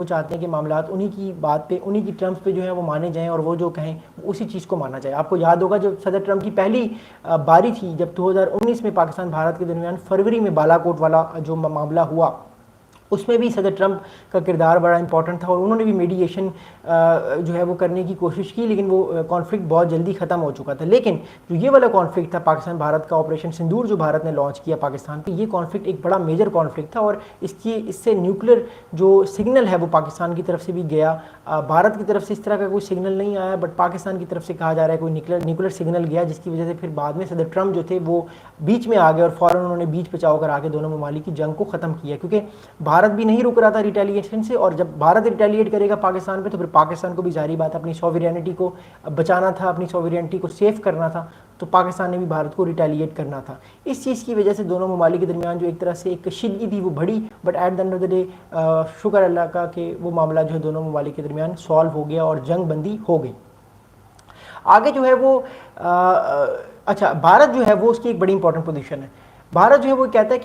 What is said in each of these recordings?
وہ چاہتے ہیں کہ معاملات انہی کی بات پہ انہی کی ٹرمز پہ جو ہے وہ مانے جائیں اور وہ جو کہیں اسی چیز کو مانا جائے. آپ کو یاد ہوگا جب صدر ٹرمپ کی پہلی باری تھی جب 2019 میں پاکستان بھارت کے درمیان فروری میں بالا کوٹ والا جو معاملہ ہوا, اس میں بھی صدر ٹرمپ کا کردار بڑا امپورٹنٹ تھا اور انہوں نے بھی میڈیشن جو ہے وہ کرنے کی کوشش کی, لیکن وہ کانفلکٹ بہت جلدی ختم ہو چکا تھا. لیکن جو یہ والا کانفلکٹ تھا پاکستان بھارت کا, آپریشن سندور جو بھارت نے لانچ کیا پاکستان پہ, یہ کانفلکٹ ایک بڑا میجر کانفلکٹ تھا اور اس سے نیوکلیر جو سگنل ہے وہ پاکستان کی طرف سے بھی گیا. بھارت کی طرف سے اس طرح کا کوئی سگنل نہیں آیا, بٹ پاکستان کی طرف سے کہا جا رہا ہے کوئی نیوکلیر سگنل گیا, جس کی وجہ سے پھر بعد میں صدر ٹرمپ جو تھے وہ بیچ میں آ گئے اور فوراً انہوں نے بیچ بچاؤ کر آ کے دونوں ممالک کی جنگ کو ختم کیا, کیونکہ بھارت بھی نہیں رک رہا تھا ریٹیلیشن سے, اور جب بھارت ریٹیلیٹ کرے گا پاکستان پہ تو پھر پاکستان کو بھی ظاہری بات اپنی سوورینٹی کو بچانا تھا, اپنی سوورینٹی کو سیف کرنا تھا, تو پاکستان نے بھی بھارت کو ریٹیلیٹ کرنا تھا. اس چیز کی وجہ سے دونوں ممالک کے درمیان جو ایک طرح سے ایک کشیدگی تھی وہ بڑھی, but at the end of the day شکر اللہ کا کہ وہ معاملہ جو ہے دونوں ممالک کے درمیان سالو ہو گیا اور جنگ بندی ہو گئی. آگے جو ہے وہ اچھا بھارت جو ہے وہ اس کی ایک بڑی امپورٹنٹ پوزیشن ہے. بھارت جو ہے وہ کہتا ہے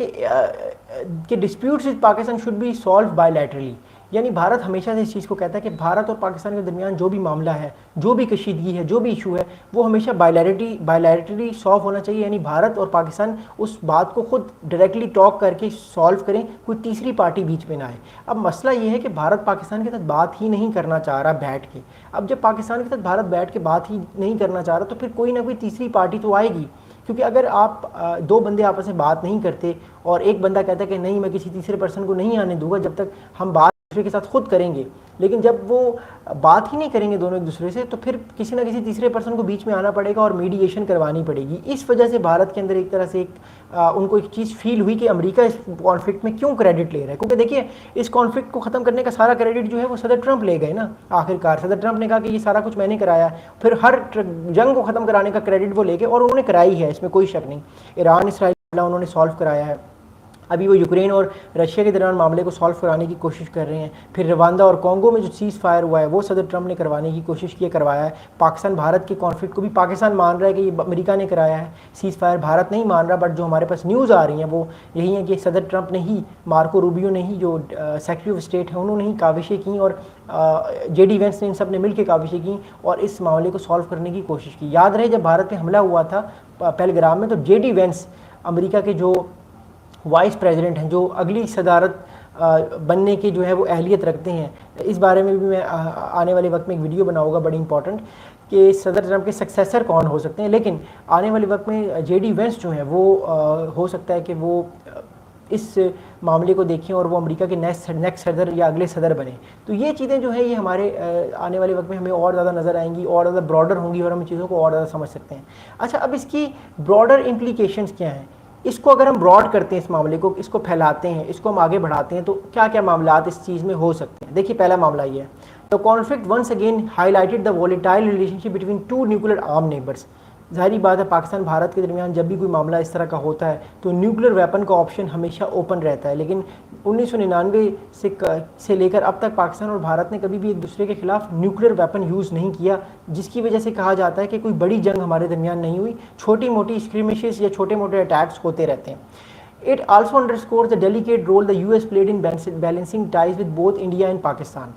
کہ disputes with Pakistan should be solve bilaterally, یعنی بھارت ہمیشہ سے اس چیز کو کہتا ہے کہ بھارت اور پاکستان کے درمیان جو بھی معاملہ ہے, جو بھی کشیدگی ہے, جو بھی ایشو ہے, وہ ہمیشہ بائیلیٹرلی سالو ہونا چاہیے. یعنی بھارت اور پاکستان اس بات کو خود ڈائریکٹلی ٹاک کر کے سالو کریں, کوئی تیسری پارٹی بیچ میں نہ آئے. اب مسئلہ یہ ہے کہ بھارت پاکستان کے ساتھ بات ہی نہیں کرنا چاہ رہا بیٹھ کے. اب جب پاکستان کے ساتھ بھارت بیٹھ کے بات ہی نہیں کرنا چاہ رہا تو پھر کوئی نہ کوئی تیسری پارٹی تو آئے گی, کیونکہ اگر آپ دو بندے آپس میں بات نہیں کرتے اور ایک بندہ کہتا ہے کہ نہیں میں کسی تیسرے پرسن کو نہیں آنے دوں گا جب تک ہم بات دوسرے کے ساتھ خود کریں گے, لیکن جب وہ بات ہی نہیں کریں گے دونوں ایک دوسرے سے تو پھر کسی نہ کسی تیسرے پرسن کو بیچ میں آنا پڑے گا اور میڈیشن کروانی پڑے گی. اس وجہ سے بھارت کے اندر ایک طرح سے ان کو ایک چیز فیل ہوئی کہ امریکہ اس کانفلکٹ میں کیوں کریڈٹ لے رہا ہے, کیونکہ دیکھیے اس کانفلکٹ کو ختم کرنے کا سارا کریڈٹ جو ہے وہ صدر ٹرمپ لے گئے نا. آخرکار صدر ٹرمپ نے کہا کہ یہ سارا کچھ میں نے کرایا, پھر ہر جنگ کو ختم کرانے کا کریڈٹ وہ لے گئے, اور انہوں نے کرائی ہے, اس میں کوئی شک نہیں. ایران اسرائیل انہوں نے سالو کرایا ہے, ابھی وہ یوکرین اور رشیا کے درمیان معاملے کو سالو کرانے کی کوشش کر رہے ہیں. پھر روانڈا اور کانگو میں جو سیز فائر ہوا ہے وہ صدر ٹرمپ نے کروانے کی کوشش کی, کروایا ہے. پاکستان بھارت کے کانفلکٹ کو بھی پاکستان مان رہا ہے کہ یہ امریکہ نے کرایا ہے, سیز فائر بھارت نہیں مان رہا. بٹ جو ہمارے پاس نیوز آ رہی ہیں وہ یہی ہیں کہ صدر ٹرمپ نے ہی, مارکو روبیو نے ہی, جو سیکرٹری آف اسٹیٹ ہیں انہوں نے ہی کاوشیں کیں, اور جے ڈی وینس نے ان سب نے مل کے کاوشیں کیں اور اس معاملے کو سالو کرنے کی کوشش کی. یاد رہے جب بھارت پہ حملہ ہوا تھا پہلگرام میں, تو جے ڈی وینس امریکہ کے جو وائس پریزیڈنٹ ہیں, جو اگلی صدارت بننے کی جو ہے وہ اہلیت رکھتے ہیں, اس بارے میں بھی میں آنے والے وقت میں ایک ویڈیو بناؤں گا بڑی امپورٹنٹ کہ صدر ٹرمپ کے سکسیسر کون ہو سکتے ہیں. لیکن آنے والے وقت میں جے ڈی وینس جو ہیں وہ ہو سکتا ہے کہ وہ اس معاملے کو دیکھیں اور وہ امریکہ کے نیکسٹ صدر یا اگلے صدر بنے. تو یہ چیزیں جو ہیں یہ ہمارے آنے والے وقت میں ہمیں اور زیادہ نظر آئیں گی, اور زیادہ براڈر ہوں گی اور ہم چیزوں کو اور زیادہ سمجھ سکتے ہیں. اچھا اب اس کی براڈر امپلیکیشنز کیا ہیں؟ اس کو اگر ہم براڈ کرتے ہیں, اس معاملے کو, اس کو پھیلاتے ہیں, اس کو ہم آگے بڑھاتے ہیں, تو کیا کیا معاملات اس چیز میں ہو سکتے ہیں. دیکھیے پہلا معاملہ یہ ہے, the conflict once again highlighted the volatile relationship between two nuclear armed neighbors. ظاہری بات ہے پاکستان بھارت کے درمیان جب بھی کوئی معاملہ اس طرح کا ہوتا ہے تو نیوکلیر ویپن کا آپشن ہمیشہ اوپن رہتا ہے, لیکن 1999 سے لے کر اب تک پاکستان اور بھارت نے کبھی بھی ایک دوسرے کے خلاف نیوکلیر ویپن یوز نہیں کیا, جس کی وجہ سے کہا جاتا ہے کہ کوئی بڑی جنگ ہمارے درمیان نہیں ہوئی, چھوٹی موٹی اسکریمشز یا چھوٹے موٹے اٹیکس ہوتے رہتے ہیں. It also underscores the delicate role the US played in balancing ties with both India and Pakistan.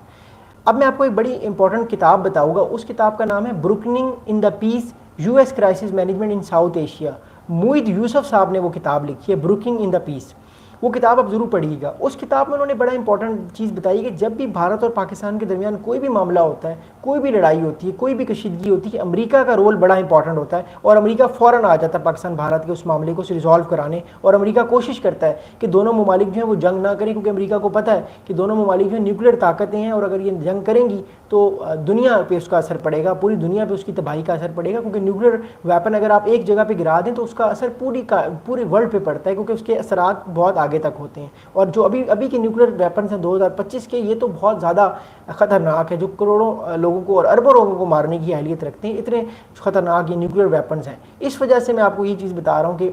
اب میں آپ کو ایک بڑی امپورٹنٹ کتاب بتاؤں گا, اس کتاب کا نام ہے brokering in the peace US crisis management in South Asia. Moeed Yusuf صاحب نے وہ کتاب لکھی ہے بروکننگ ان دا پیس. وہ کتاب آپ ضرور پڑھیے گا. اس کتاب میں انہوں نے بڑا امپورٹنٹ چیز بتائی کہ جب بھی بھارت اور پاکستان کے درمیان کوئی بھی معاملہ ہوتا ہے, کوئی بھی لڑائی ہوتی ہے, کوئی بھی کشیدگی ہوتی ہے, امریکہ کا رول بڑا امپورٹنٹ ہوتا ہے, اور امریکہ فوراً آ جاتا ہے پاکستان بھارت کے اس معاملے کو ریزالو کرانے, اور امریکہ کوشش کرتا ہے کہ دونوں ممالک جو ہیں وہ جنگ نہ کریں, کیونکہ امریکہ کو پتہ ہے کہ دونوں ممالک جو ہیں نیوکلیر طاقتیں ہیں, اور اگر یہ جنگ کریں گی تو دنیا پہ اس کا اثر پڑے گا, پوری دنیا پہ اس کی تباہی کا اثر پڑے گا, کیونکہ نیوکلیر ویپن اگر آپ ایک جگہ پہ گرا دیں تو اس کا اثر پوری ورلڈ پہ پڑتا ہے, کیونکہ اس کے اثرات بہت آگے تک ہوتے ہیں. اور جو ابھی کے نیوکلیر ویپنز ہیں 2025 کے, یہ تو بہت زیادہ خطرناک ہے, جو کروڑوں لوگوں کو اور اربوں لوگوں کو مارنے کی اہلیت رکھتے ہیں, اتنے خطرناک یہ نیوکلیر ویپنز ہیں. اس وجہ سے میں آپ کو یہ چیز بتا رہا ہوں کہ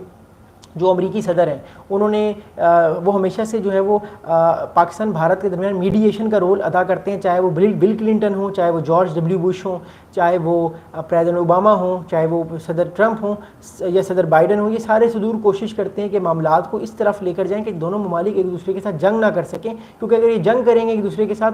جو امریکی صدر ہیں انہوں نے وہ ہمیشہ سے جو ہے وہ پاکستان بھارت کے درمیان میڈیشن کا رول ادا کرتے ہیں, چاہے وہ بل کلنٹن ہوں, چاہے وہ جارج ڈبلیو بش ہوں, چاہے وہ پریزیڈنٹ اوباما ہوں, چاہے وہ صدر ٹرمپ ہوں یا صدر بائیڈن ہوں. یہ سارے صدور کوشش کرتے ہیں کہ معاملات کو اس طرف لے کر جائیں کہ دونوں ممالک ایک دوسرے کے ساتھ جنگ نہ کر سکیں, کیونکہ اگر یہ جنگ کریں گے ایک دوسرے کے ساتھ